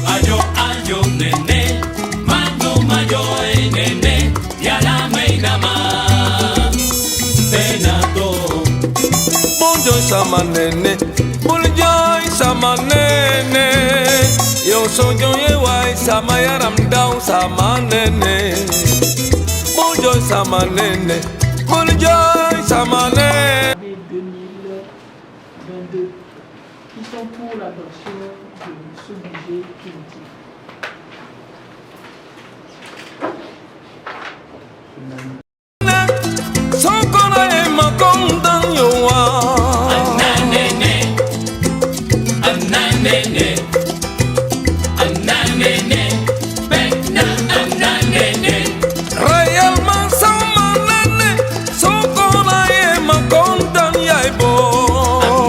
ayo ayo nene, mayo mayo nene, ya la meina ma, penato. Bonjour sama nene, bonjour sama nene, yo sojo ye wai sama yaram down sama nene. Bonjour sama nene, bonjour sama nene. 2022 qui sont pour l'adoption de ce budget primitif. Sokona e makondan yo wa. Ananene, ananene, ananene, pena ananene. Réellement sama nene, sokona e makondan ya bo.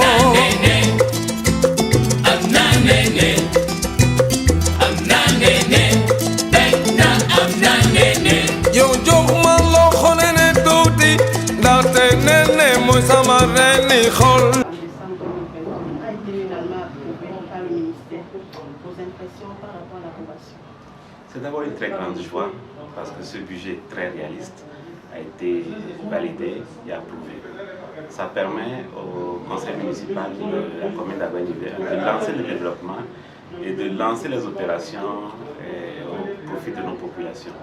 Ananene, ananene, ananene, pena ananene. Yo jokma lo khonene touti, date nene mo sama reni khol. En décembre 2022 a été finalement approuvé par le ministère. Vos impressions par rapport à l'approbation? C'est d'abord une très grande joie parce que ce budget très réaliste a été validé et approuvé. Ça permet au conseil municipal de la commune d'Abanivé de lancer le développement et de lancer les opérations au profit de nos populations.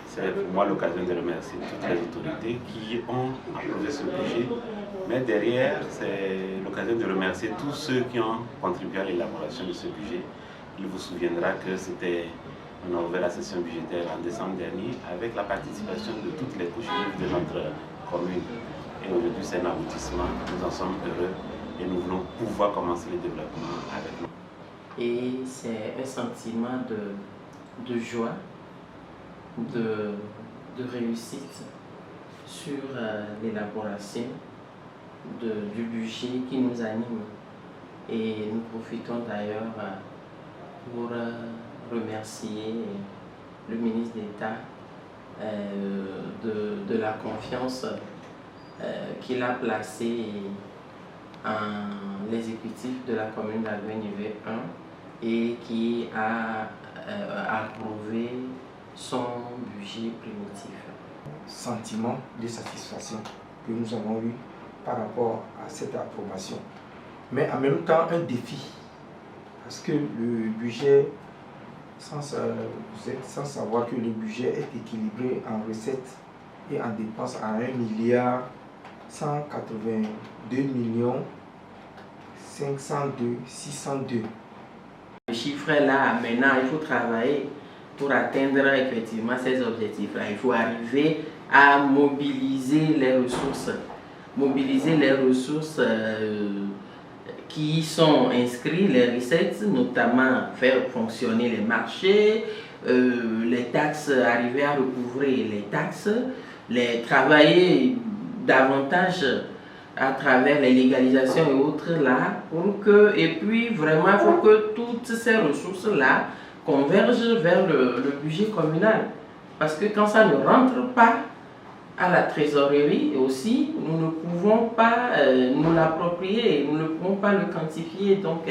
C'est pour moi l'occasion de remercier toutes les autorités qui ont approuvé ce budget, mais derrière c'est l'occasion de remercier tous ceux qui ont contribué à l'élaboration de ce budget. Il vous souviendra que on a ouvert la session budgétaire en décembre dernier avec la participation de toutes les couches vives de notre commune. Et aujourd'hui c'est un aboutissement, nous en sommes heureux et nous voulons pouvoir commencer le développement avec nous. Et c'est un sentiment de joie, de réussite sur l'élaboration du budget qui nous anime. Et nous profitons d'ailleurs pour remercier le ministre d'État de la confiance qu'il a placée en l'exécutif de la commune d'Abanivé 1 et qui a approuvé son budget primitif. Sentiment de satisfaction que nous avons eu par rapport à cette approbation. Mais en même temps un défi, parce que le budget, sans savoir que le budget est équilibré en recettes et en dépenses à 1,182,502,602. Le chiffre est là, maintenant il faut travailler pour atteindre effectivement ces objectifs-là. Il faut arriver à mobiliser les ressources. Mobiliser les ressources qui sont inscrites, les recettes, notamment faire fonctionner les marchés, les taxes, arriver à recouvrer les taxes, les travailler davantage à travers les légalisations et autres là, pour que, et puis vraiment il faut que toutes ces ressources-là convergent vers le budget communal. Parce que quand ça ne rentre pas à la trésorerie aussi, nous ne pouvons pas nous l'approprier, nous ne pouvons pas le quantifier. Donc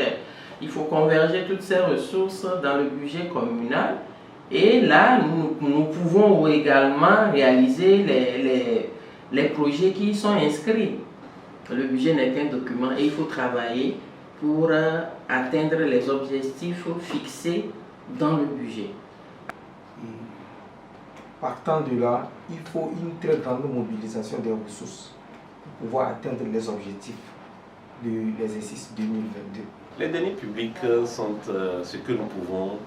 il faut converger toutes ces ressources dans le budget communal. Et là, nous pouvons également réaliser les projets qui y sont inscrits. Le budget n'est qu'un document et il faut travailler pour atteindre les objectifs fixés dans le budget. Partant de là, il faut une très grande mobilisation des ressources pour pouvoir atteindre les objectifs de l'exercice 2022. Les deniers publics sont ce que nous pouvons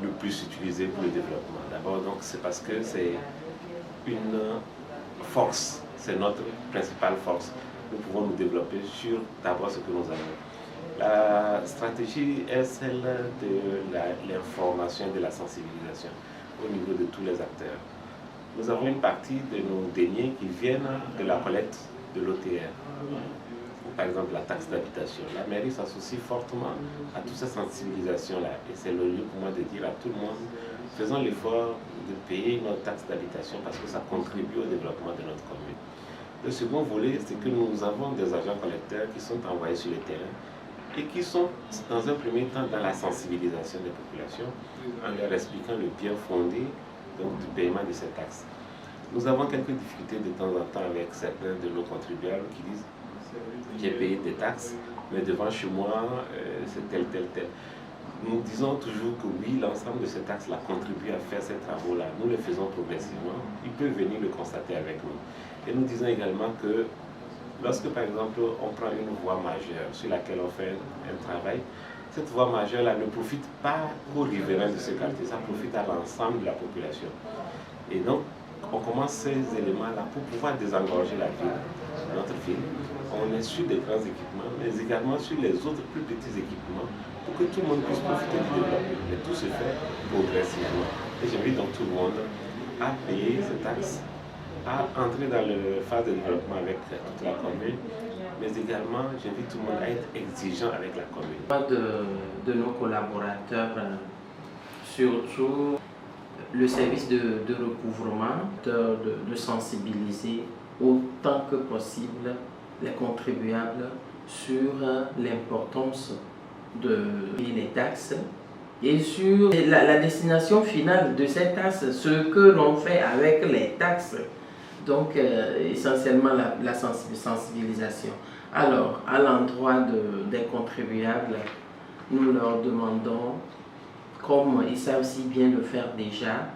le plus utiliser pour le développement. D'abord, donc, c'est parce que c'est une force, c'est notre principale force. Nous pouvons nous développer sur d'abord ce que nous avons. La stratégie est celle de l'information et de la sensibilisation au niveau de tous les acteurs. Nous avons une partie de nos deniers qui viennent de la collecte de l'OTR. Par exemple, la taxe d'habitation. La mairie s'associe fortement à toutes ces sensibilisations-là. Et c'est le lieu pour moi de dire à tout le monde, faisons l'effort de payer notre taxe d'habitation parce que ça contribue au développement de notre commune. Le second volet, c'est que nous avons des agents collecteurs qui sont envoyés sur le terrain et qui sont dans un premier temps dans la sensibilisation des populations en leur expliquant le bien fondé donc, du paiement de ces taxes. Nous avons quelques difficultés de temps en temps avec certains de nos contribuables qui disent j'ai payé des taxes, mais devant chez moi c'est tel. Nous disons toujours que oui, l'ensemble de ces taxes-là contribuent à faire ces travaux-là. Nous les faisons progressivement. Ils peuvent venir le constater avec nous. Et nous disons également que lorsque, par exemple, on prend une voie majeure sur laquelle on fait un travail, cette voie majeure-là ne profite pas aux riverains de ce quartier, ça profite à l'ensemble de la population. Et donc, on commence ces éléments-là pour pouvoir désengorger la ville, notre ville. On est sur des grands équipements, mais également sur les autres plus petits équipements, pour que tout le monde puisse profiter du développement. Mais tout se fait progressivement. Et j'invite donc tout le monde à payer ces taxes, à entrer dans la phase de développement avec toute la commune, mais également j'invite tout le monde à être exigeant avec la commune. De nos collaborateurs, surtout le service de recouvrement, de sensibiliser autant que possible les contribuables sur l'importance de payer les taxes et sur la destination finale de ces taxes, ce que l'on fait avec les taxes. Donc, essentiellement la sensibilisation. Alors, à l'endroit des contribuables, nous leur demandons, comme ils savent si bien le faire déjà,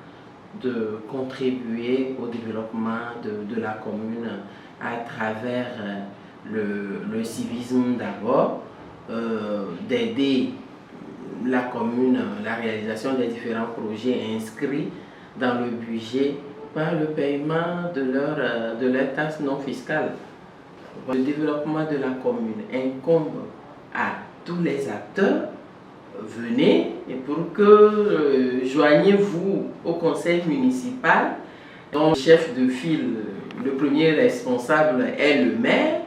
de contribuer au développement de la commune à travers le civisme d'abord, d'aider la commune, la réalisation des différents projets inscrits dans le budget par le paiement de leurs taxes non fiscales. Le développement de la commune incombe à tous les acteurs. Venez et pour que joignez-vous au conseil municipal dont le chef de file, le premier responsable est le maire.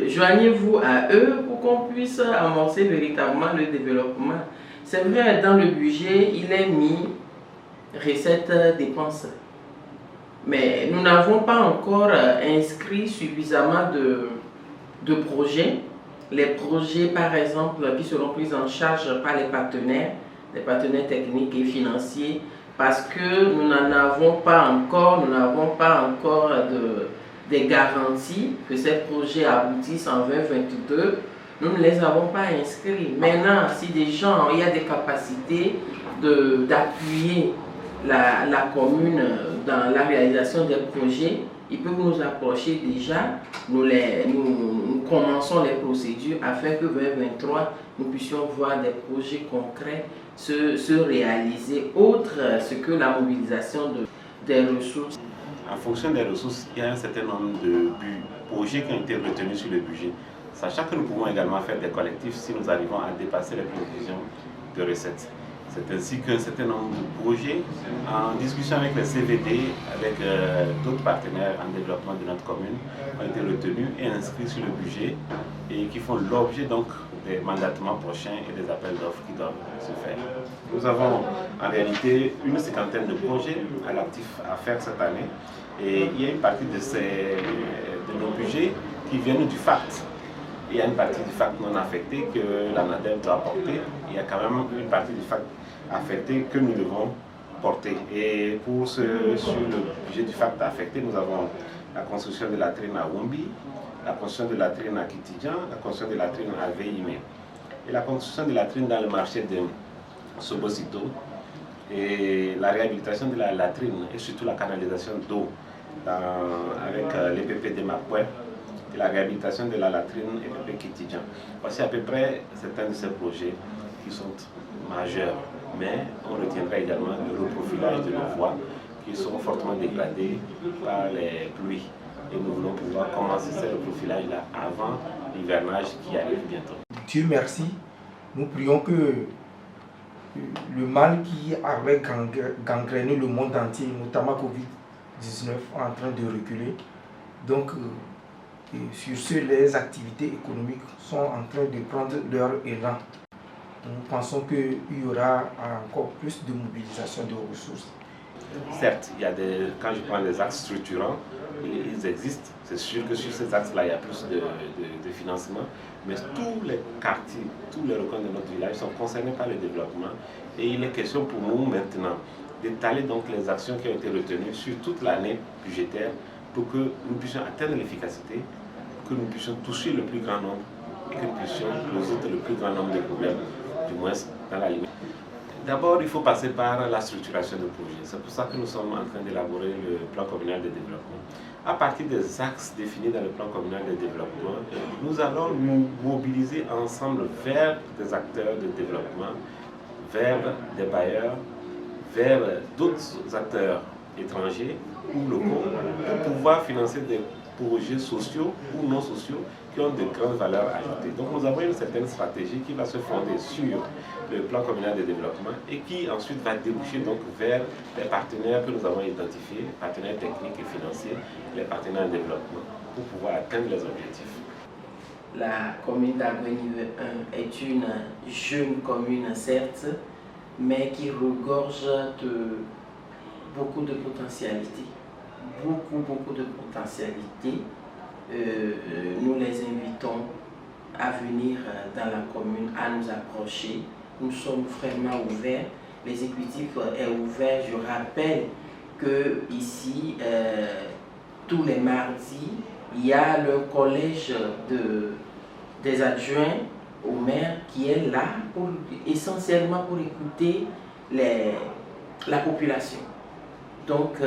Joignez-vous à eux pour qu'on puisse amorcer véritablement le développement. C'est vrai, dans le budget, il est mis recettes dépenses. Mais nous n'avons pas encore inscrit suffisamment de projets. Les projets, par exemple, qui seront pris en charge par les partenaires techniques et financiers, parce que nous n'en avons pas encore, des garanties que ces projets aboutissent en 2022. Nous ne les avons pas inscrits. Maintenant, si des gens, il y a des capacités d'appuyer la commune dans la réalisation des projets, ils peuvent nous approcher déjà. Nous commençons les procédures afin que 2023, nous puissions voir des projets concrets se réaliser, outre ce que la mobilisation des ressources. En fonction des ressources, il y a un certain nombre de projets qui ont été retenus sur le budget. Sachant que nous pouvons également faire des collectifs si nous arrivons à dépasser les prévisions de recettes. C'est ainsi qu'un certain nombre de projets, en discussion avec les CVD, avec d'autres partenaires en développement de notre commune, ont été retenus et inscrits sur le budget et qui font l'objet donc des mandatements prochains et des appels d'offres qui doivent se faire. Nous avons en réalité une cinquantaine de projets à l'actif à faire cette année et il y a une partie de nos budgets qui viennent du FACT. Il y a une partie du FACT non affectée que l'ANADEL doit porter. Il y a quand même une partie du FACT affectée que nous devons porter. Et sur le budget du FACT affecté, nous avons la construction de la latrine à Wombi, la construction de la latrine à Kitidjan, la construction de la latrine à Veime et la construction de la latrine dans le marché de Sobosito et la réhabilitation de la latrine et surtout la canalisation d'eau avec l'EPP de Mapoué et la réhabilitation de la latrine EPP Kitidjan. Voici à peu près certains de ces projets qui sont majeurs, mais on retiendra également le reprofilage de nos voies qui sont fortement dégradées par les pluies. Et nous voulons pouvoir commencer ce reprofilage-là avant l'hivernage qui arrive bientôt. Dieu merci, nous prions que le mal qui avait gangréné le monde entier, notamment Covid-19, est en train de reculer. Donc, sur ce, les activités économiques sont en train de prendre leur élan. Nous pensons qu'il y aura encore plus de mobilisation de ressources. Certes, quand je prends des axes structurants, ils existent. C'est sûr que sur ces axes-là, il y a plus de financement. Mais tous les quartiers, tous les recoins de notre village sont concernés par le développement. Et il est question pour nous maintenant d'étaler donc les actions qui ont été retenues sur toute l'année budgétaire pour que nous puissions atteindre l'efficacité, que nous puissions toucher le plus grand nombre et que nous puissions résoudre le plus grand nombre de problèmes, du moins dans la limite. D'abord, il faut passer par la structuration de projet. C'est pour ça que nous sommes en train d'élaborer le plan communal de développement. À partir des axes définis dans le plan communal de développement, nous allons nous mobiliser ensemble vers des acteurs de développement, vers des bailleurs, vers d'autres acteurs étrangers ou locaux pour pouvoir financer des projets sociaux ou non sociaux qui ont de grandes valeurs ajoutées. Donc nous avons une certaine stratégie qui va se fonder sur le plan communal de développement et qui ensuite va déboucher donc vers les partenaires que nous avons identifiés, les partenaires techniques et financiers, les partenaires en développement, pour pouvoir atteindre les objectifs. La commune d'Aguenive 1 est une jeune commune, certes, mais qui regorge de beaucoup de potentialités. Beaucoup de potentialités. Nous les invitons à venir dans la commune, à nous approcher. Nous sommes vraiment ouverts. L'exécutif est ouvert. Je rappelle que ici, tous les mardis, il y a le collège des adjoints au maire qui est là essentiellement pour écouter la population. Donc,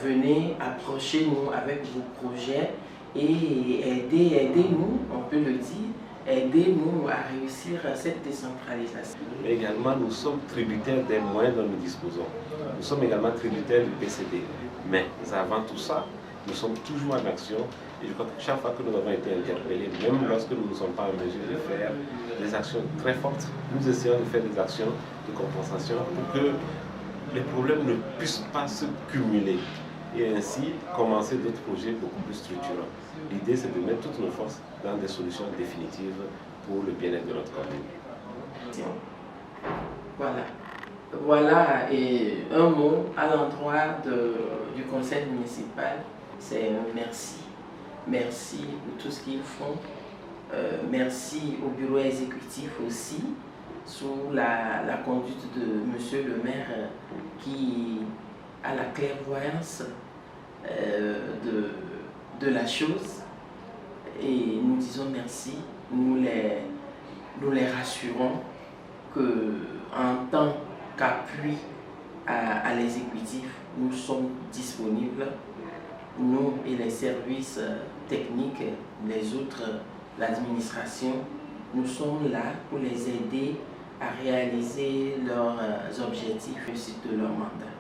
venez, approchez-nous avec vos projets et aidez-nous, on peut le dire, aidez-nous à réussir cette décentralisation. Mais également, nous sommes tributaires des moyens dont nous disposons. Nous sommes également tributaires du PCD. Mais avant tout ça, nous sommes toujours en action. Et je crois que chaque fois que nous avons été interpellés, même lorsque nous ne sommes pas en mesure de faire des actions très fortes, nous essayons de faire des actions de compensation pour que les problèmes ne puissent pas se cumuler et ainsi commencer d'autres projets beaucoup plus structurants. L'idée, c'est de mettre toutes nos forces dans des solutions définitives pour le bien-être de notre commune. Voilà, et un mot à l'endroit du conseil municipal, c'est merci. Merci pour tout ce qu'ils font. Merci au bureau exécutif aussi, sous la conduite de monsieur le maire qui a la clairvoyance de la chose. Et nous disons merci, nous les rassurons qu'en tant qu'appui à l'exécutif, nous sommes disponibles, nous et les services techniques, les autres, l'administration, nous sommes là pour les aider à réaliser leurs objectifs de leur mandat.